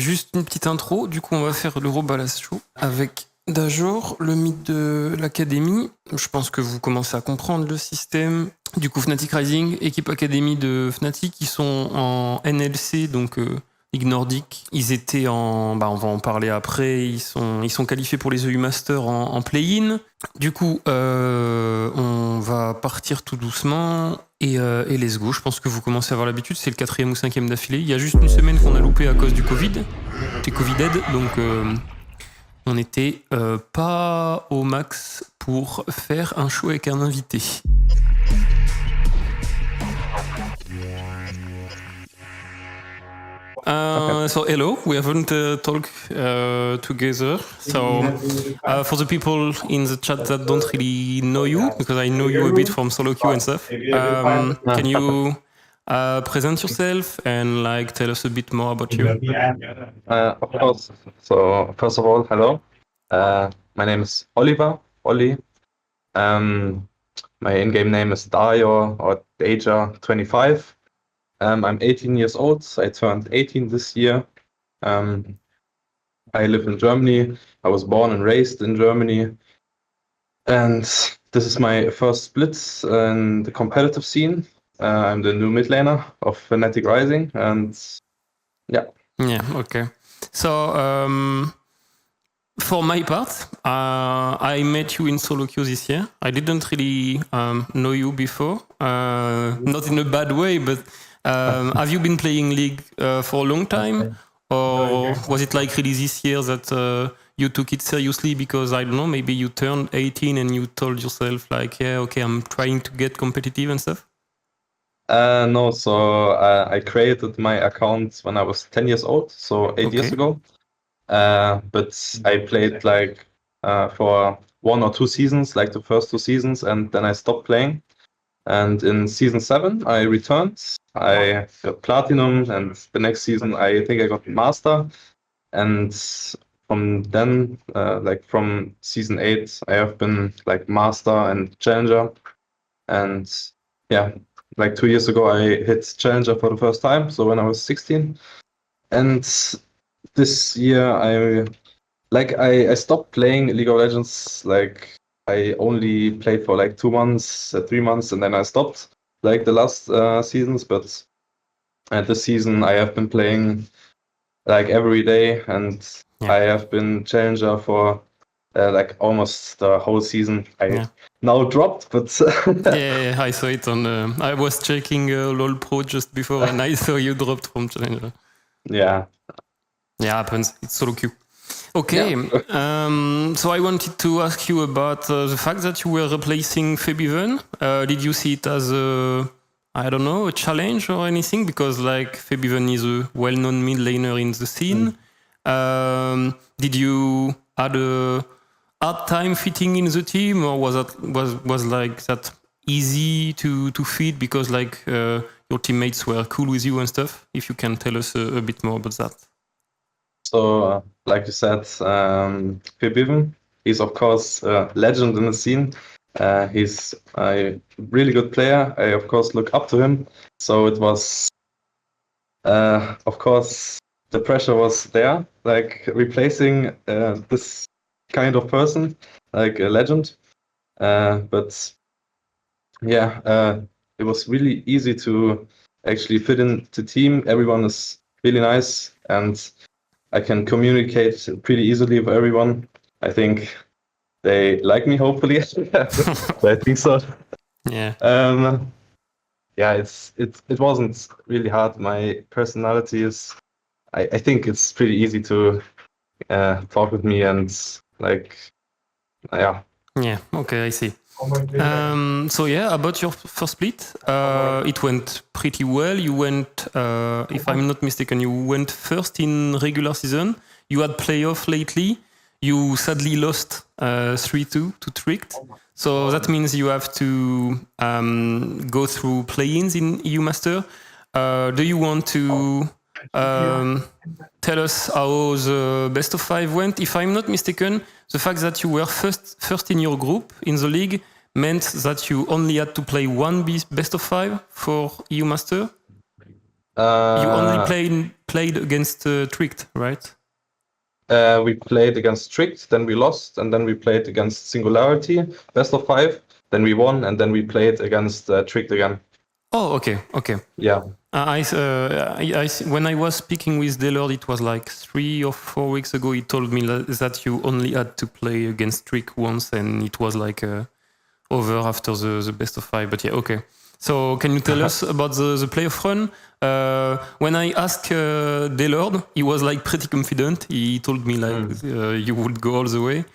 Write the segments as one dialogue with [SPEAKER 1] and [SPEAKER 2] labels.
[SPEAKER 1] juste une petite intro. Du coup, on va faire le Rhobalas Show avec Dajor, le mythe de l'académie. Je pense que vous commencez à comprendre le système. Du coup, Fnatic Rising, équipe académie de Fnatic, ils sont en NLC, donc Ligue Nordique. Ils étaient en... on va en parler après. Ils sont qualifiés pour les EU Masters en play-in. Du coup, on va partir tout doucement. Et let's go, je pense que vous commencez à avoir l'habitude, c'est le 4e ou 5e d'affilée. Il y a juste une semaine qu'on a loupé à cause du Covid. J'étais Covided, donc on n'était pas au max pour faire un show avec un invité. So hello, we haven't talked together. So for the people in the chat that don't really know you, because I know you a bit from solo queue and stuff, can you present yourself and like tell us a bit more about you?
[SPEAKER 2] Of course. So first of all, hello. My name is Olli. My in-game name is Dario or Daja25. I'm 18 years old. I turned 18 this year. I live in Germany. I was born and raised in Germany. And this is my first split in the competitive scene. I'm the new midlaner of Fnatic Rising. And yeah.
[SPEAKER 1] Yeah, okay. So for my part, I met you in solo queue this year. I didn't really know you before. Not in a bad way, but have you been playing League for a long time? Or was it like really this year that you took it seriously because, I don't know, maybe you turned 18 and you told yourself like, yeah, okay, I'm trying to get competitive and stuff?
[SPEAKER 2] No, so I created my account when I was 10 years old, so 8 years ago. But I played like for 1 or 2 seasons, like the first 2 seasons, and then I stopped playing. And in season 7, I returned. I got platinum, and the next season, I think I got master. And from then, like from season 8, I have been like master and challenger. And yeah, like 2 years ago, I hit challenger for the first time. So when I was 16, and this year, I stopped playing League of Legends. Like I only played for like 2 months, 3 months, and then I stopped like the last seasons. But this season I have been playing like every day, and I have been challenger for like almost the whole season. I now dropped, but
[SPEAKER 1] yeah, I saw it on. I was checking LOL Pro just before, and I saw you dropped from challenger.
[SPEAKER 2] Yeah,
[SPEAKER 1] happens. It's solo queue. Okay, so I wanted to ask you about the fact that you were replacing Febiven. Did you see it as I don't know, a challenge or anything? Because like Febiven is a well-known mid laner in the scene. Did you had a hard time fitting in the team, or was like that easy to fit because like your teammates were cool with you and stuff? If you can tell us a bit more about that.
[SPEAKER 2] So, like you said, Febiven, he's of course a legend in the scene. He's a really good player. I, of course, look up to him. So it was, of course, the pressure was there, like replacing this kind of person, like a legend. But yeah, it was really easy to actually fit into the team. Everyone is really nice, and I can communicate pretty easily with everyone. I think they like me, hopefully. I think so.
[SPEAKER 1] Yeah.
[SPEAKER 2] Yeah, it wasn't really hard. My personality is, I think it's pretty easy to talk with me and like, yeah.
[SPEAKER 1] Yeah. Okay, I see. So yeah, about your first split, it went pretty well. You went, if I'm not mistaken, you went first in regular season. You had playoff lately. You sadly lost 3-2 to Tricked. So that means you have to go through play-ins in EU Master. Do you want to tell us how the best of 5 went? If I'm not mistaken, the fact that you were first in your group in the league meant that you only had to play one best of 5 for EU Master? You only played against Tricked, right?
[SPEAKER 2] We played against Tricked, then we lost, and then we played against Singularity, best of 5. Then we won, and then we played against Tricked again.
[SPEAKER 1] Oh, okay.
[SPEAKER 2] Yeah.
[SPEAKER 1] When I was speaking with Delord, it was like 3 or 4 weeks ago. He told me that you only had to play against Trick once, and it was like over after the best of 5. But yeah, okay. So can you tell us about the playoff run? When I asked Delord, he was like pretty confident. He told me like you would go all the way.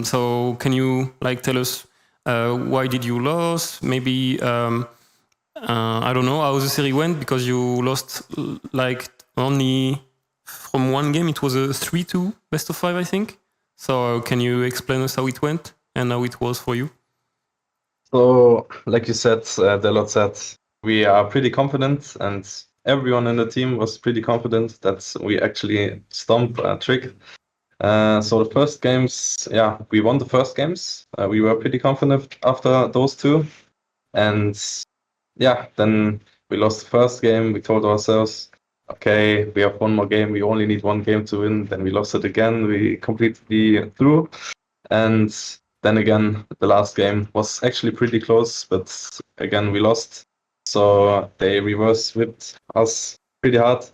[SPEAKER 1] So can you like tell us why did you lose? Maybe I don't know how the series went, because you lost like only from one game. It was a 3-2 best of 5, I think. So can you explain us how it went and how it was for you?
[SPEAKER 2] So, like you said, Delord said, we are pretty confident, and everyone in the team was pretty confident that we actually stomp Trick. So the first games, yeah, we won the first games. We were pretty confident after those 2. And yeah, then we lost the first game. We told ourselves, okay, we have one more game. We only need one game to win. Then we lost it again. We completely threw. And then again, the last game was actually pretty close, but again, we lost. So they reverse whipped us pretty hard.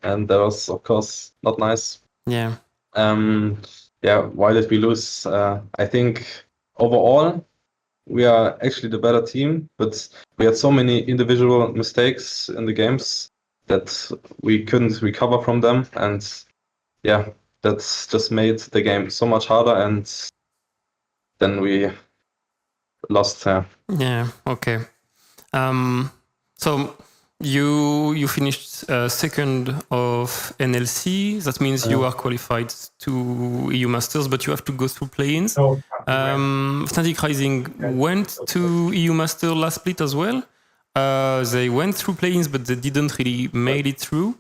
[SPEAKER 2] And that was, of course, not nice.
[SPEAKER 1] Yeah.
[SPEAKER 2] Yeah, why did we lose? I think overall, we are actually the better team, but we had so many individual mistakes in the games that we couldn't recover from them. And yeah, that's just made the game so much harder. And then we lost.
[SPEAKER 1] Yeah, okay. So you finished second of NLC. That means you are qualified to EU Masters, but you have to go through play-ins. Fnatic Rising went to EU Master last split as well. They went through play-ins, but they didn't really made it through.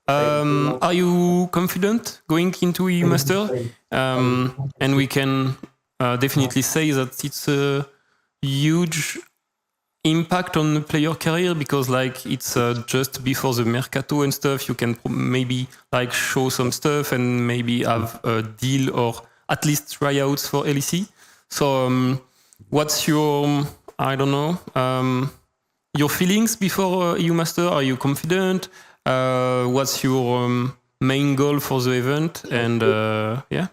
[SPEAKER 1] Are you confident going into EU Master? And we can definitely say that it's a huge impact on the player career, because like it's just before the Mercato and stuff. You can maybe like show some stuff and maybe have a deal or at least tryouts for LEC. So what's your, I don't know, your feelings before EU Master? Are you confident? What's your main goal for the event? And yeah.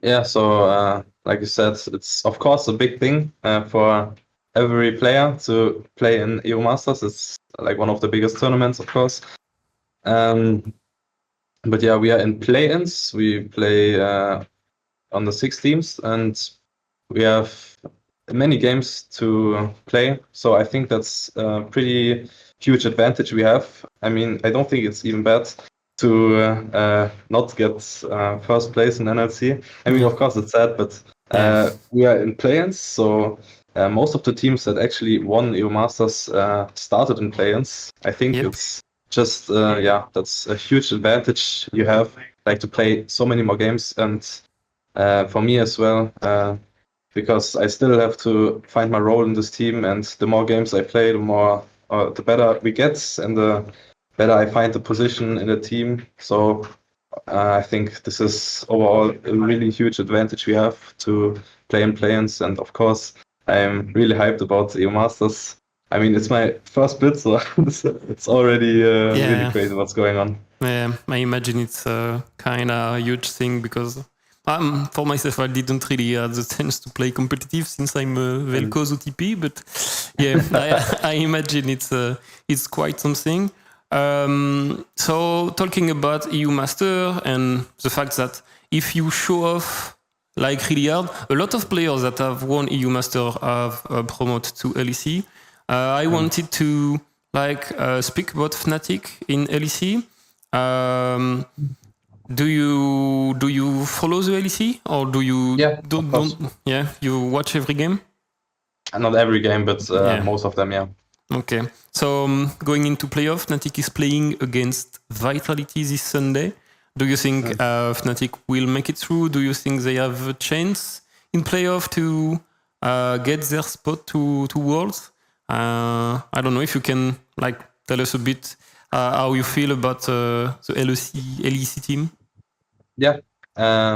[SPEAKER 2] Yeah, so like you said, it's of course a big thing for every player to play in EU Masters. It's like one of the biggest tournaments, of course. But yeah, we are in play-ins. We play on the 6 teams, and we have many games to play. So I think that's a pretty huge advantage we have. I mean, I don't think it's even bad to not get first place in NLC. I mean, of course, it's sad, but we are in play-ins, so most of the teams that actually won EU Masters started in play-ins. I think it's just, yeah, that's a huge advantage you have, like to play so many more games. And for me as well, because I still have to find my role in this team, and the more games I play, the better we get, and the better I find the position in the team. So I think this is overall a really huge advantage we have to play in play-ins. And of course, I'm really hyped about EU Masters. I mean, it's my first split, so it's already really crazy what's going on.
[SPEAKER 1] Yeah, I imagine it's kind of a huge thing, because for myself, I didn't really have the chance to play competitive since I'm a Vel'koz OTP, but yeah, I imagine it's quite something. So talking about EU Master and the fact that if you show off like really hard, a lot of players that have won EU Master have promoted to LEC. I wanted to like speak about Fnatic in LEC. Do you follow the LEC, or do you don't you watch every game?
[SPEAKER 2] Not every game, but most of them, yeah.
[SPEAKER 1] Okay, so going into playoff, Fnatic is playing against Vitality this Sunday. Do you think Fnatic will make it through? Do you think they have a chance in playoff to get their spot to Worlds? I don't know if you can like tell us a bit how you feel about the LEC team?
[SPEAKER 2] Yeah.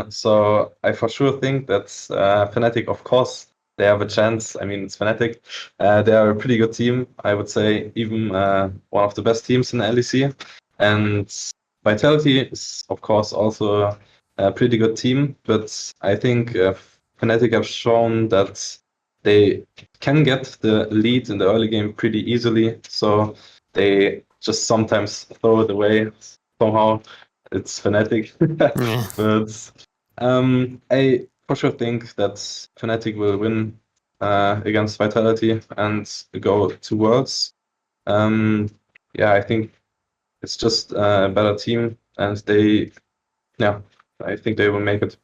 [SPEAKER 2] So I for sure think that Fnatic, of course, they have a chance. I mean, it's Fnatic. They are a pretty good team. I would say even one of the best teams in the LEC. And Vitality is, of course, also a pretty good team. But I think Fnatic have shown that they can get the lead in the early game pretty easily. So they just sometimes throw it away somehow. It's Fnatic.
[SPEAKER 1] Yeah.
[SPEAKER 2] But I for sure think that Fnatic will win against Vitality and go to Worlds. Yeah, I think it's just a better team, and I think they will make it.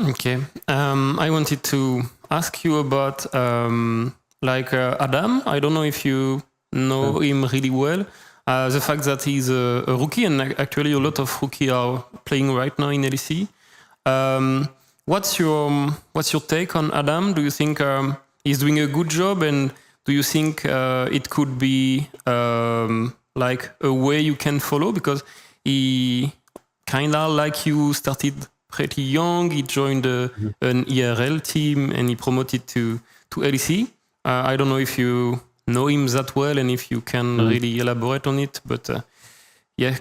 [SPEAKER 1] Okay. I wanted to ask you about Adam. I don't know if you know him really well. The fact that he's a rookie, and actually a lot of rookies are playing right now in LEC. What's your take on Adam? Do you think he's doing a good job, and do you think it could be like a way you can follow? Because he kind of like you started pretty young. He joined an ERL team and he promoted to LEC. I don't know if you know him that well and if you can really elaborate on it, but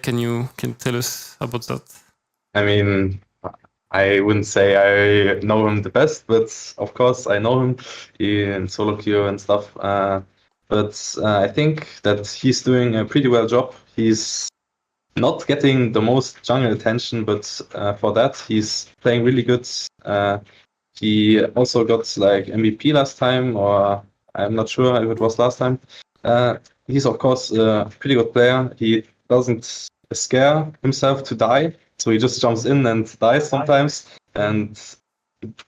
[SPEAKER 1] can you tell us about that?
[SPEAKER 2] I mean, I wouldn't say I know him the best, but of course I know him in solo queue and stuff. But I think that he's doing a pretty well job. He's not getting the most jungle attention, but for that he's playing really good. He also got like MVP last time, or I'm not sure if it was last time. He's of course a pretty good player. He doesn't scare himself to die, so he just jumps in and dies sometimes, and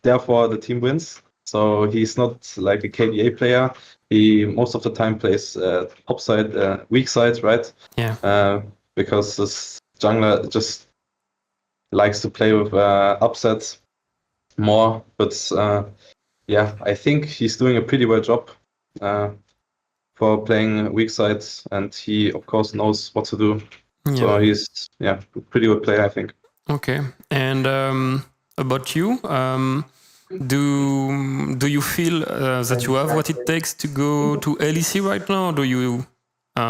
[SPEAKER 2] therefore the team wins. So he's not like a KDA player. He most of the time plays top side, weak side, right?
[SPEAKER 1] Yeah.
[SPEAKER 2] Because this jungler just likes to play with upsets more. But I think he's doing a pretty well job for playing weak sides, and he of course knows what to do. Yeah. So he's a pretty good player, I think.
[SPEAKER 1] Okay. And about you, do you feel that you have what it takes to go to LEC right now? Or do you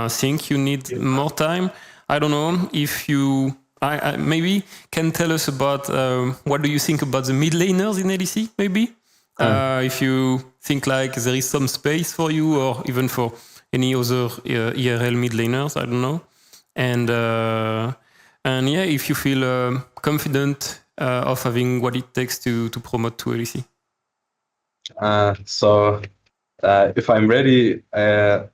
[SPEAKER 1] think you need more time? I don't know if you maybe can tell us about what do you think about the mid laners in LEC, maybe? If you think like there is some space for you or even for any other ERL mid laners, I don't know. And if you feel confident of having what it takes to promote to LEC.
[SPEAKER 2] If I'm ready,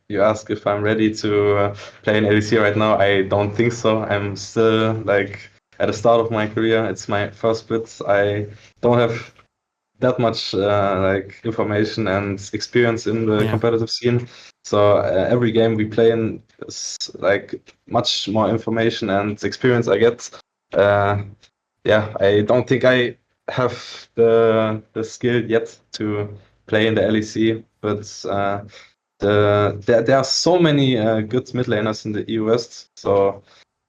[SPEAKER 2] you ask if I'm ready to play in LEC right now. I don't think so. I'm still like at the start of my career. It's my first split. I don't have that much like information and experience in the competitive scene. So every game we play in is like much more information and experience I get. I don't think I have the skill yet to play in the LEC, but there are so many good mid laners in the EU West, so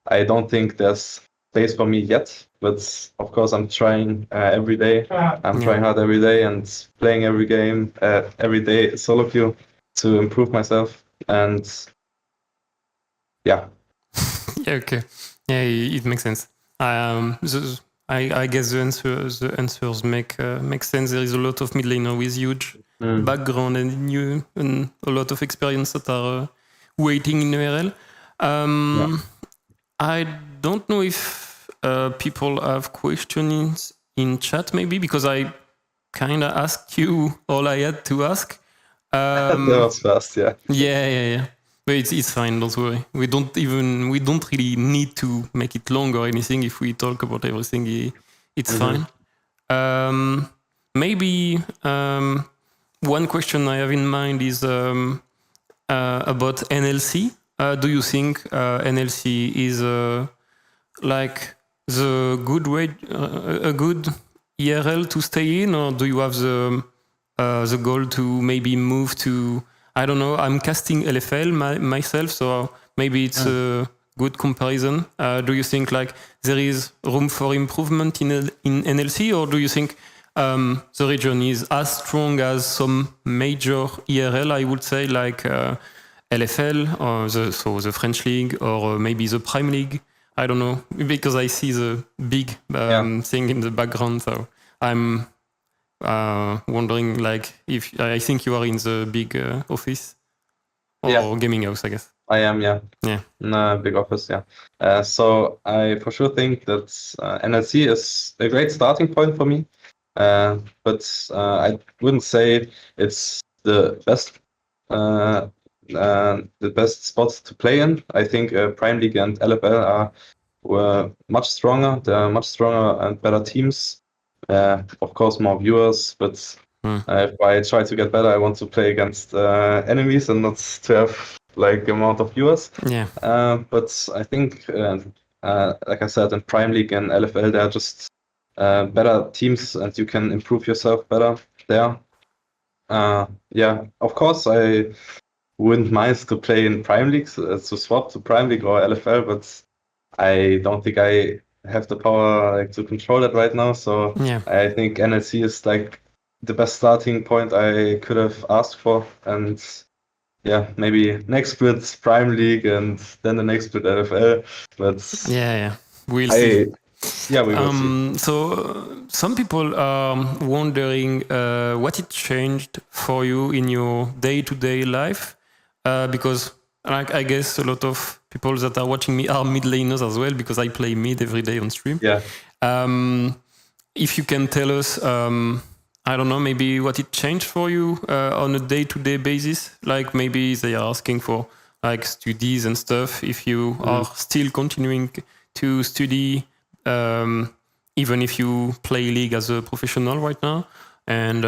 [SPEAKER 2] I don't think there's space for me yet. But of course, I'm trying every day. I'm trying hard every day and playing every game, every day solo queue to improve myself. And
[SPEAKER 1] okay, it makes sense. I guess the answers make sense. There is a lot of mid laner with huge background and a lot of experience that are waiting in URL. I don't know if people have questions in chat, maybe, because I kind of asked you all I had to ask.
[SPEAKER 2] That was fast, yeah.
[SPEAKER 1] Yeah. But it's fine, don't worry. We don't really need to make it long or anything. If we talk about everything, it's fine. Maybe one question I have in mind is about NLC. Do you think NLC is like the good way, a good ERL to stay in, or do you have the goal to maybe move to? I don't know. I'm casting LFL myself, so maybe it's a good comparison. Do you think like there is room for improvement in NLC, or do you think the region is as strong as some major ERL, I would say, like LFL, or the French League, or maybe the Prime League? I don't know, because I see the big thing in the background, so I'm wondering, like, if I think you are in the big office or gaming house, I guess.
[SPEAKER 2] I am, yeah. In a big office, so I for sure think that NLC is a great starting point for me, but I wouldn't say it's the best spots to play in. I think Prime League and LFL were much stronger. They are much stronger and better teams. Of course, more viewers, but if I try to get better, I want to play against enemies and not to have like amount of viewers. But I think, like I said, in Prime League and LFL, they are just better teams, and you can improve yourself better there. Of course, I wouldn't mind to play in Prime League, to swap to Prime League or LFL, but I don't think I have the power to control that right now. So I think NLC is like the best starting point I could have asked for, and maybe next split Prime League and then the next split LFL. But
[SPEAKER 1] we'll see.
[SPEAKER 2] We will see.
[SPEAKER 1] So some people are wondering what it changed for you in your day-to-day life, because like I guess a lot of people that are watching me are mid laners as well, because I play mid every day on stream. If you can tell us, I don't know, maybe what it changed for you on a day-to-day basis. Like maybe they are asking for like studies and stuff. If you are still continuing to study, even if you play League as a professional right now, and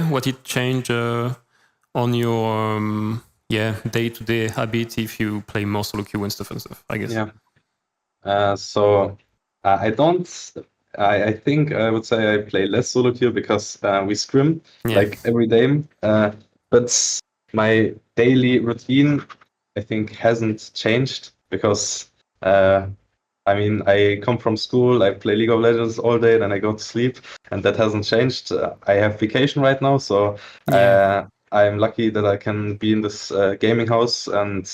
[SPEAKER 1] what it changed on your day-to-day habit if you play more solo queue and stuff, I guess.
[SPEAKER 2] So I think I would say I play less solo queue because we scrim like every day. But my daily routine, I think, hasn't changed because I come from school, I play League of Legends all day, then I go to sleep, and that hasn't changed. I have vacation right now, so I'm lucky that I can be in this gaming house and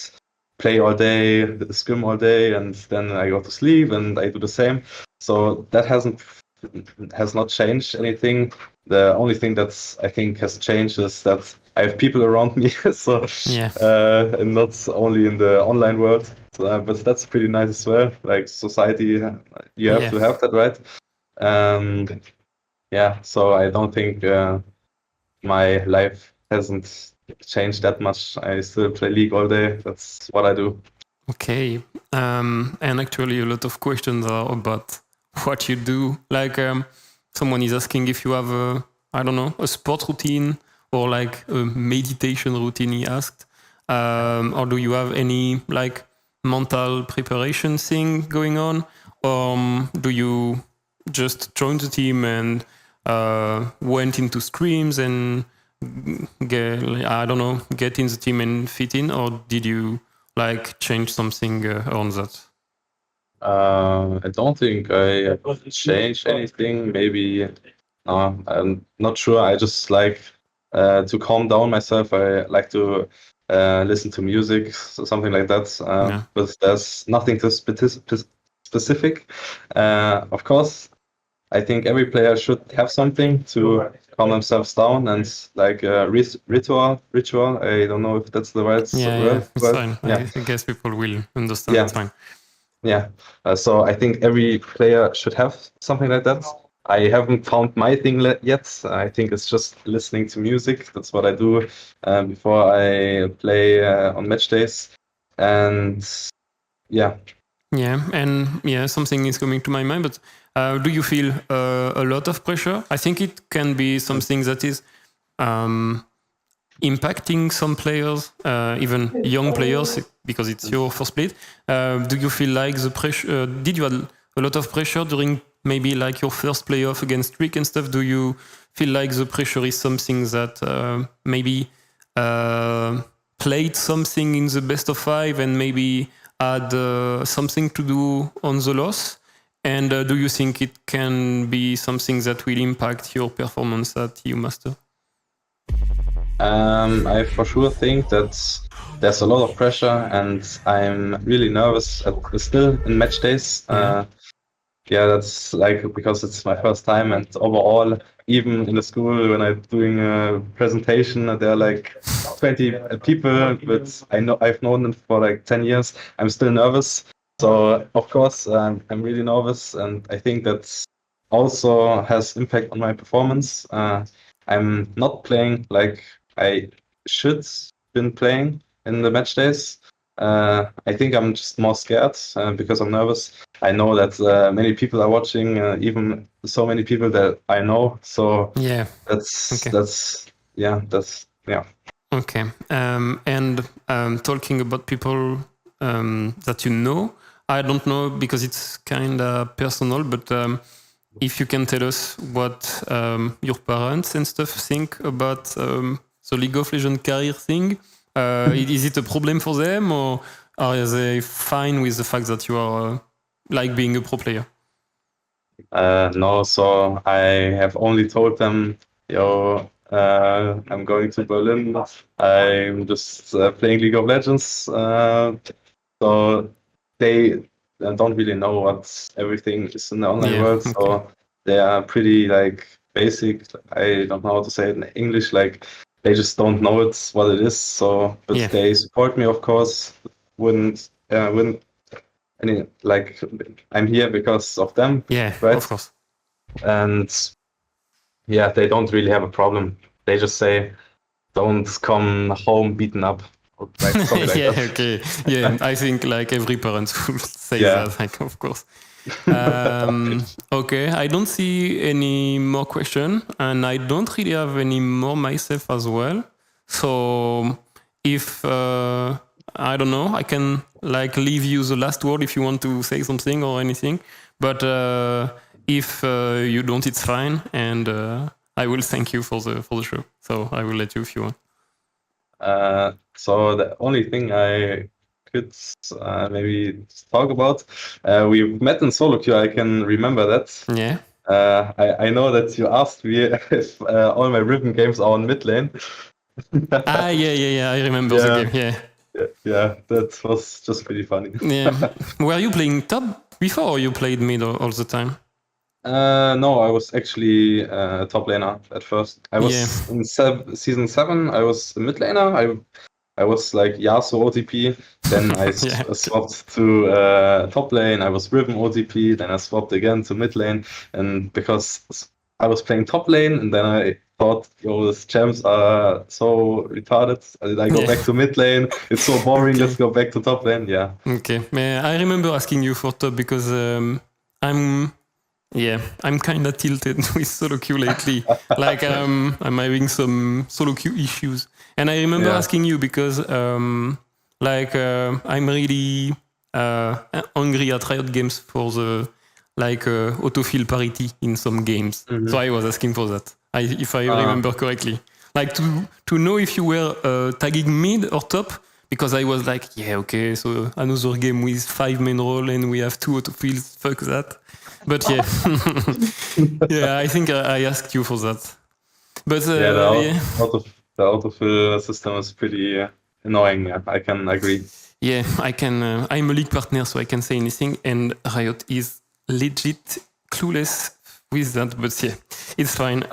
[SPEAKER 2] play all day, scrim all day, and then I go to sleep and I do the same. So that has not changed anything. The only thing that I think has changed is that I have people around me, so and not only in the online world. But that's pretty nice as well. Like society, you have to have that, right? So I don't think my life hasn't changed that much. I still play League all day. That's what I do.
[SPEAKER 1] Okay. And actually a lot of questions are about what you do. Like someone is asking if you have a sport routine or like a meditation routine, he asked. Or do you have any like mental preparation thing going on? Or do you just join the team and went into scrims and get in the team and fit in? Or did you like change something on that?
[SPEAKER 2] I don't think I changed anything. Maybe I'm not sure. I just like to calm down myself. I like to listen to music, something like that. But there's nothing too specific. Of course, I think every player should have something to calm themselves down, and like ritual. I don't know if that's the right word.
[SPEAKER 1] It's fine. I guess people will understand. That's fine.
[SPEAKER 2] So I think every player should have something like that. I haven't found my thing yet. I think it's just listening to music. That's what I do before I play on match days. And something is coming to my mind. But do you feel a lot of pressure? I think it can be something that is impacting some players, even young players, because it's your first split. Do you feel like the pressure? Did you have a lot of pressure during maybe like your first playoff against Rick and stuff? Do you feel like the pressure is something that maybe
[SPEAKER 1] played something in the best of 5 and maybe had something to do on the loss? And do you think it can be something that will impact your performance at EU Master?
[SPEAKER 2] I for sure think that there's a lot of pressure, and I'm really nervous still in match days. That's like because it's my first time, and overall, even in the school when I'm doing a presentation, there are like 20 people, but I've known them for like 10 years. I'm still nervous, so of course I'm really nervous, and I think that also has impact on my performance. I'm not playing like I should been playing in the match days. I think I'm just more scared because I'm nervous. I know that many people are watching, even so many people that I know. So that's.
[SPEAKER 1] Okay. And talking about people that you know, I don't know because it's kind of personal, but if you can tell us what your parents and stuff think about the League of Legends career thing. Is it a problem for them, or are they fine with the fact that you are like being a pro player?
[SPEAKER 2] No, so I have only told them, I'm going to Berlin. I'm just playing League of Legends. So they don't really know what everything is in the online world.
[SPEAKER 1] Okay.
[SPEAKER 2] So they are pretty like basic. I don't know how to say it in English. Like they just don't know what it is. So, but they support me, of course. Wouldn't any like I'm here because of them.
[SPEAKER 1] Yeah,
[SPEAKER 2] right?
[SPEAKER 1] Of course.
[SPEAKER 2] And they don't really have a problem. They just say, "Don't come home beaten up." Like, like that.
[SPEAKER 1] Okay. Yeah, I think like every parent will say that, like, of course. Okay, I don't see any more question, and I don't really have any more myself as well. So if I don't know, I can like leave you the last word if you want to say something or anything. But if you don't, it's fine, and I will thank you for the show. So I will let you if you want.
[SPEAKER 2] So the only thing I could maybe talk about, we met in solo queue. I can remember that.
[SPEAKER 1] Yeah.
[SPEAKER 2] I know that you asked me if all my Ribbon games are on mid lane.
[SPEAKER 1] Yeah. I remember the game.
[SPEAKER 2] Yeah, that was just pretty funny.
[SPEAKER 1] Yeah. Were you playing top before, or you played mid all the time?
[SPEAKER 2] No, I was actually top laner at first. I was in season 7. I was a mid laner. I was like Yasuo OTP. Then I swapped to top lane. I was Ribbon OTP. Then I swapped again to mid lane. And because I was playing top lane, and then I thought, these champs are so retarded. I go back to mid lane. It's so boring. Let's go back to top lane. Yeah.
[SPEAKER 1] Okay. I remember asking you for top because I'm kind of tilted with solo queue lately. Like I'm having some solo queue issues, and I remember asking you because I'm really angry at Riot Games for the autofill parity in some games. Mm-hmm. So I was asking for that. If I remember correctly, like to know if you were tagging mid or top. Because I was like, so another game with 5 main role and we have 2 autofills, fuck that. But I think I asked you for that. But
[SPEAKER 2] the autofill system is pretty annoying. Yeah, I can agree.
[SPEAKER 1] Yeah, I can. I'm a league partner, so I can say anything. And Riot is legit clueless with that. But it's fine.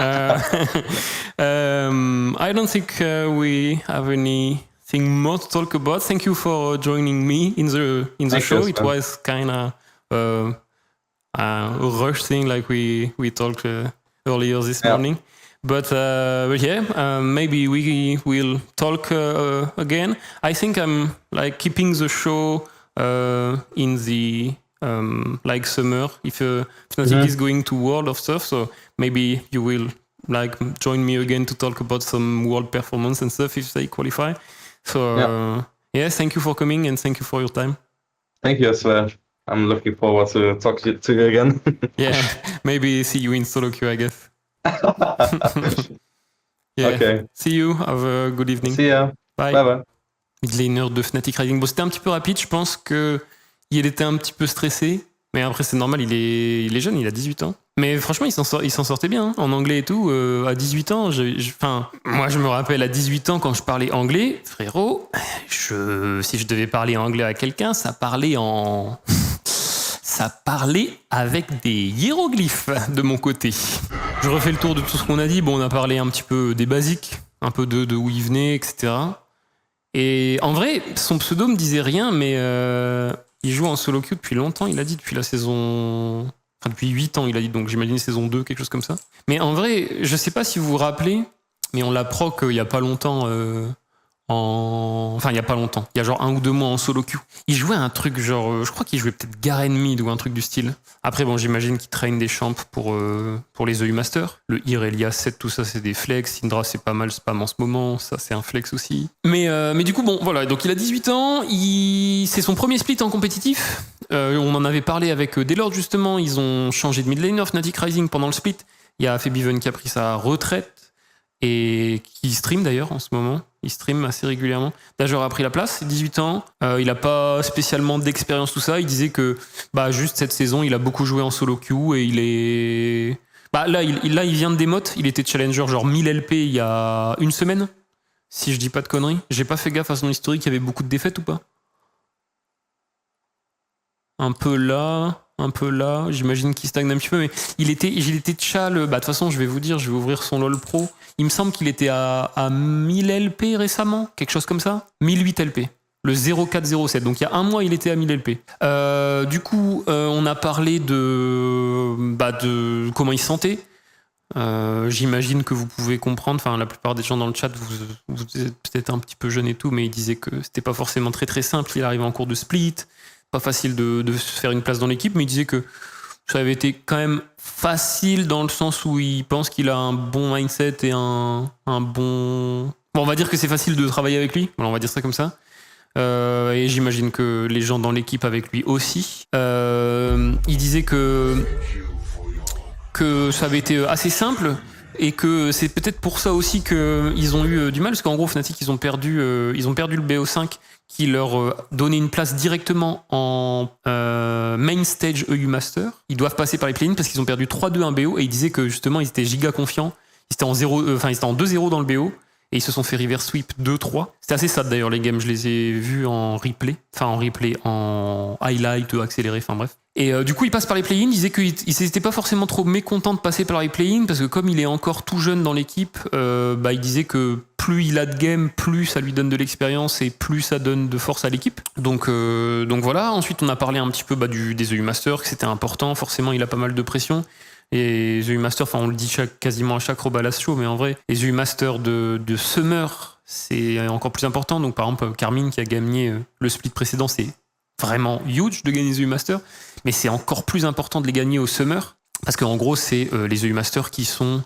[SPEAKER 1] I don't think we have anything more to talk about. Thank you for joining me in the show. It was kind of rush thing like we talked earlier this morning. But maybe we will talk again. I think I'm like keeping the show in the summer if Fnatic is going to World of stuff. So maybe you will like join me again to talk about some World performance and stuff if they qualify. So thank you for coming and thank you for your time.
[SPEAKER 2] Thank you as well. I'm looking forward to talk to you again.
[SPEAKER 1] Maybe see you in solo queue, I guess.
[SPEAKER 2] Okay.
[SPEAKER 1] See you. Have a good evening.
[SPEAKER 2] See ya.
[SPEAKER 1] Bye.
[SPEAKER 2] Bye-bye.
[SPEAKER 1] midlaner de Fnatic Rising. Bon, c'était un petit peu rapide, je pense qu'il était un petit peu stressé, mais après c'est normal, il est jeune, il a 18 ans. Mais franchement, il s'en sortait bien, hein, en anglais et tout. À 18 ans, moi je me rappelle à 18 ans quand je parlais anglais, frérot, si je devais parler anglais à quelqu'un, ça parlait avec des hiéroglyphes de mon côté. Je refais le tour de tout ce qu'on a dit. Bon, on a parlé un petit peu des basiques, un peu de où il venait, etc. Et en vrai, son pseudo me disait rien, mais il joue en solo queue depuis longtemps, il a dit, depuis la saison... Enfin, depuis 8 ans, il a dit, donc j'imagine saison 2, quelque chose comme ça. Mais en vrai, je sais pas si vous vous rappelez, mais on l'a proc il y a pas longtemps... Enfin, il y a pas longtemps. Il y a genre 1 ou 2 mois en solo queue. Il jouait un truc genre... je crois qu'il jouait peut-être Garen Mid ou un truc du style. Après, bon, j'imagine qu'il traîne des champs pour les EU Masters. Le Ir, Elias 7, tout ça, c'est des flex. Syndra, c'est pas mal spam en ce moment. Ça, c'est un flex aussi. Mais du coup, bon, voilà. Donc, il a 18 ans. C'est son premier split en compétitif. On en avait parlé avec Delord, justement. Ils ont changé de midlaner, Fnatic Rising, pendant le split. Il y a Febiven qui a pris sa retraite. Et qui stream d'ailleurs en ce moment. Il stream assez régulièrement. Dajor a pris la place, 18 ans. Il n'a pas spécialement d'expérience, tout ça. Il disait que juste cette saison, il a beaucoup joué en solo queue et il est... Là, il vient de démote. Il était challenger genre 1000 LP il y a une semaine. Si je dis pas de conneries. J'ai pas fait gaffe à son historique. Il y avait beaucoup de défaites ou pas? Un peu là. J'imagine qu'il stagne un petit peu, mais il était chal. De toute façon, je vais vous dire, je vais ouvrir son LoL Pro. Il me semble qu'il était à 1000 LP récemment, quelque chose comme ça. 1008 LP. Le 0407. Donc il y a un mois, il était à 1000 LP. Du coup, on a parlé de comment il se sentait. J'imagine que vous pouvez comprendre. Enfin, la plupart des gens dans le chat, vous êtes peut-être un petit peu jeunes et tout, mais il disait que c'était pas forcément très très simple. Il arrivait en cours de split. Pas facile de se faire une place dans l'équipe, mais il disait que ça avait été quand même facile dans le sens où il pense qu'il a un bon mindset et un bon... Bon, on va dire que c'est facile de travailler avec lui, voilà, on va dire ça comme ça. Et j'imagine que les gens dans l'équipe avec lui aussi. Il disait que ça avait été assez simple et que c'est peut-être pour ça aussi qu'ils ont eu du mal, parce qu'en gros Fnatic ils ont perdu le BO5 qui leur donnait une place directement en main stage EU Master. Ils doivent passer par les play-ins parce qu'ils ont perdu 3-2 un BO et ils disaient que justement ils étaient giga confiants. Ils étaient en 2-0 dans le BO et ils se sont fait reverse sweep 2-3. C'était assez sad d'ailleurs les games, je les ai vus en replay, en highlight accéléré, enfin bref. Et du coup, il passe par les play-ins. Il disait qu'ils n'étaient pas forcément trop mécontents de passer par les play-ins parce que comme il est encore tout jeune dans l'équipe, il disait que plus il a de game, plus ça lui donne de l'expérience et plus ça donne de force à l'équipe. Donc voilà. Ensuite, on a parlé un petit peu des EU Masters, que c'était important. Forcément, il a pas mal de pression. Et les EU Masters, on le dit quasiment à chaque Rhobalas show, mais en vrai, les EU Masters de Summer, c'est encore plus important. Donc par exemple, Carmine qui a gagné le split précédent, c'est vraiment huge de gagner les EU Masters, mais c'est encore plus important de les gagner au Summer, parce qu'en gros, c'est les EU Masters qui sont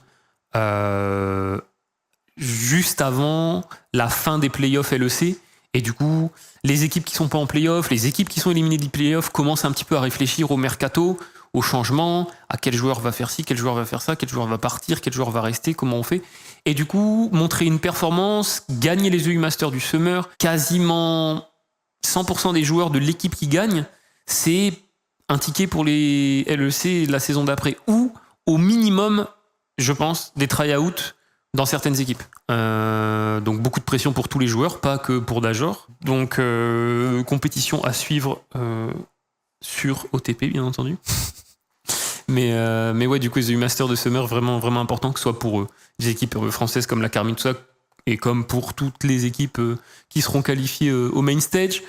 [SPEAKER 1] juste avant la fin des playoffs LEC, et du coup, les équipes qui sont pas en playoffs, les équipes qui sont éliminées des playoffs commencent un petit peu à réfléchir au mercato, au changement, à quel joueur va faire ci, quel joueur va faire ça, quel joueur va partir, quel joueur va rester, comment on fait. Et du coup, montrer une performance, gagner les EU Masters du Summer, quasiment 100% des joueurs de l'équipe qui gagnent, c'est un ticket pour les LEC la saison d'après, ou au minimum, je pense, des try-outs dans certaines équipes. Donc beaucoup de pression pour tous les joueurs, pas que pour Dajor. Donc compétition à suivre sur OTP, bien entendu. mais ouais, du coup, les EU Masters de Summer, vraiment, vraiment important, que ce soit pour des équipes françaises comme la Carmine, tout ça, et comme pour toutes les équipes qui seront qualifiées au main stage.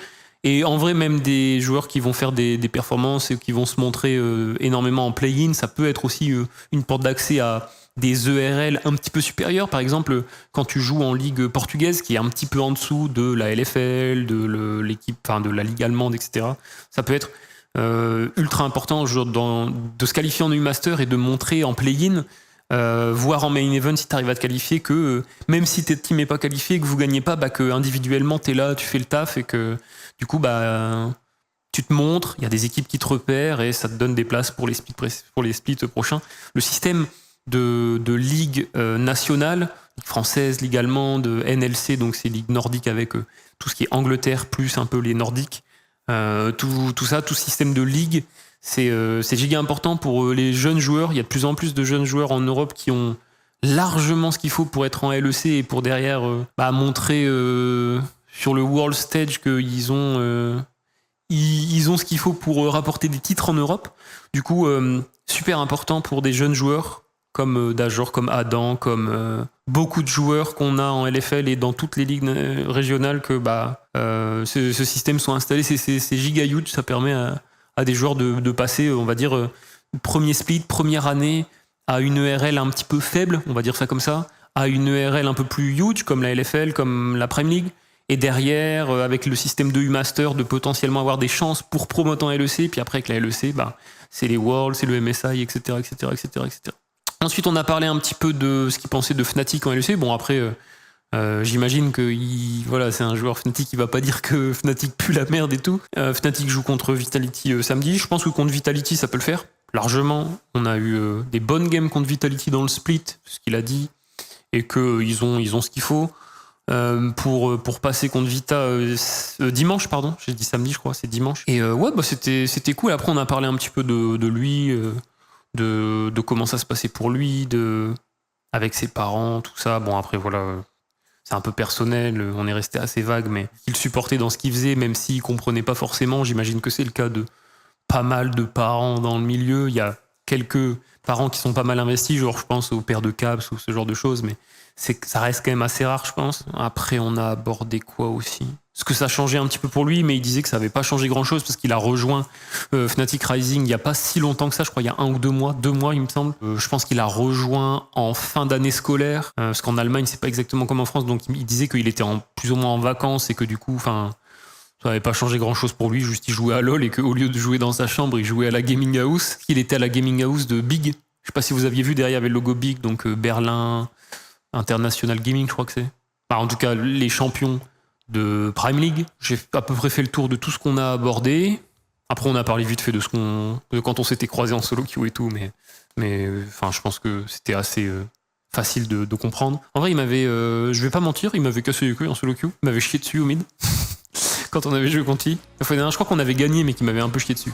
[SPEAKER 1] Et en vrai, même des joueurs qui vont faire des performances et qui vont se montrer énormément en play-in, ça peut être aussi une porte d'accès à des ERL un petit peu supérieurs. Par exemple, quand tu joues en ligue portugaise, qui est un petit peu en dessous de la LFL, de l'équipe, enfin de la ligue allemande, etc. Ça peut être ultra important de se qualifier en EU Master et de montrer en play-in, voire en main event si tu arrives à te qualifier, que même si tes team n'est pas qualifié, que vous gagnez pas, que individuellement tu es là, tu fais le taf et que du coup tu te montres, il y a des équipes qui te repèrent et ça te donne des places pour les splits prochains. Le système de ligue nationale, française, ligue allemande, NLC, donc c'est ligue nordique avec tout ce qui est Angleterre plus un peu les nordiques. Tout ça, tout système de ligue, c'est giga important pour les jeunes joueurs. Il y a de plus en plus de jeunes joueurs en Europe qui ont largement ce qu'il faut pour être en LEC et pour derrière montrer sur le world stage qu'ils ont ils ont ce qu'il faut pour rapporter des titres en Europe. Du coup, super important pour des jeunes joueurs comme Dajor, comme Adam, comme beaucoup de joueurs qu'on a en LFL et dans toutes les ligues régionales que ce système soit installé. C'est giga huge, ça permet à des joueurs de passer, on va dire, premier split, première année, à une ERL un petit peu faible, on va dire ça comme ça, à une ERL un peu plus huge, comme la LFL, comme la Prime League, et derrière, avec le système de U-Master, de potentiellement avoir des chances pour promoter en LEC, puis après avec la LEC, c'est les Worlds, c'est le MSI, etc., etc., etc., etc. Ensuite, on a parlé un petit peu de ce qu'il pensait de Fnatic en LEC. Bon, après, j'imagine que c'est un joueur Fnatic qui va pas dire que Fnatic pue la merde et tout. Fnatic joue contre Vitality samedi. Je pense que contre Vitality, ça peut le faire. Largement. On a eu des bonnes games contre Vitality dans le split, ce qu'il a dit, et qu'ils ont ce qu'il faut. Pour passer contre Vita dimanche, pardon. J'ai dit samedi, je crois, c'est dimanche. Et c'était cool. Après, on a parlé un petit peu de lui, de comment ça se passait pour lui, avec ses parents, tout ça. Bon, après, voilà, c'est un peu personnel, on est resté assez vague, mais il supportait dans ce qu'il faisait, même s'il comprenait pas forcément. J'imagine que c'est le cas de pas mal de parents dans le milieu. Il y a quelques parents qui sont pas mal investis, genre je pense au père de Caps ou ce genre de choses, mais ça reste quand même assez rare, je pense. Après, on a abordé quoi aussi ? Parce que ça a changé un petit peu pour lui, mais il disait que ça n'avait pas changé grand-chose parce qu'il a rejoint Fnatic Rising il n'y a pas si longtemps que ça, je crois il y a 1 ou 2 mois, 2 mois il me semble. Je pense qu'il a rejoint en fin d'année scolaire, parce qu'en Allemagne c'est pas exactement comme en France, donc il disait qu'il était plus ou moins en vacances et que du coup, ça n'avait pas changé grand-chose pour lui, juste il jouait à LoL et qu'au lieu de jouer dans sa chambre, il jouait à la gaming house. Il était à la gaming house de Big. Je sais pas si vous aviez vu derrière, il y avait le logo Big, donc Berlin International Gaming, je crois que c'est. En tout cas, les champions de Prime League. J'ai à peu près fait le tour de tout ce qu'on a abordé. Après, on a parlé vite fait de quand on s'était croisés en solo queue et tout, mais je pense que c'était assez facile de comprendre. En vrai, je vais pas mentir, il m'avait cassé les couilles en solo queue. Il m'avait chié dessus au mid quand on avait joué contre lui. Je crois qu'on avait gagné, mais qu'il m'avait un peu chié dessus.